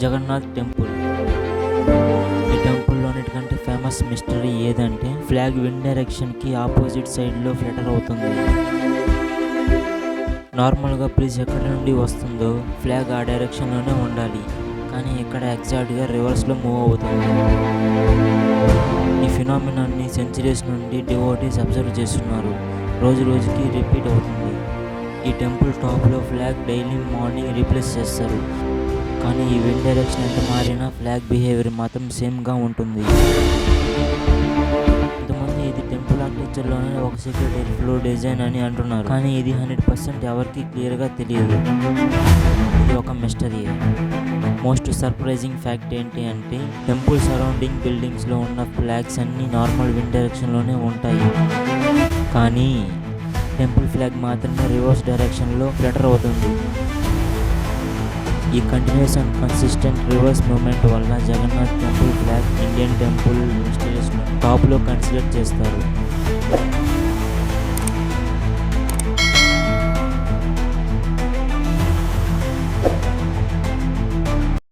Jagannadh temple. ఈ టెంపుల్లోనిటికంటే famous mystery ఏదంటే flag wind డైరెక్షన్కి opposite సైడ్లో ఫ్లటర్ అవుతుంది. నార్మల్గా బ్రిడ్జ్ ఎక్కడి నుండి వస్తుందో ఫ్లాగ్ ఆ డైరెక్షన్లోనే ఉండాలి, కానీ ఇక్కడ ఎగ్జాక్ట్గా రివర్స్లో మూవ్ అవుతుంది. ఈ ఫినామినాన్ని సెంచరీస్ నుండి డివోటీస్ అబ్జర్వ్ చేస్తున్నారు. రోజు రోజుకి రిపీట్ అవుతుంది. ఈ టెంపుల్ టాప్లో ఫ్లాగ్ డైలీ మార్నింగ్ రీప్లేస్ చేస్తారు, కానీ ఈ విండ్ డైరెక్షన్ ఎంత మారినా ఫ్లాగ్ బిహేవియర్ మాత్రం సేమ్గా ఉంటుంది. కొంతమంది ఇది టెంపుల్ ఆర్కిటెక్చర్లోనే ఒక సీక్రెట్ ఎయిర్ ఫ్లో డిజైన్ అని అంటున్నారు, కానీ ఇది 100% ఎవరికి క్లియర్గా తెలియదు. ఇది ఒక మిస్టరీ. మోస్ట్ సర్ప్రైజింగ్ ఫ్యాక్ట్ ఏంటి అంటే టెంపుల్ సరౌండింగ్ బిల్డింగ్స్లో ఉన్న ఫ్లాగ్స్ అన్నీ నార్మల్ విండ్ డైరెక్షన్లోనే ఉంటాయి, కానీ టెంపుల్ ఫ్లాగ్ మాత్రమే రివర్స్ డైరెక్షన్లో ఫ్లటర్ అవుతుంది. ఈ continuous and consistent reverse movement వల్ల Jagannath temple flag Indian temple mysteries టాప్లో కన్సిడర్ చేస్తారు.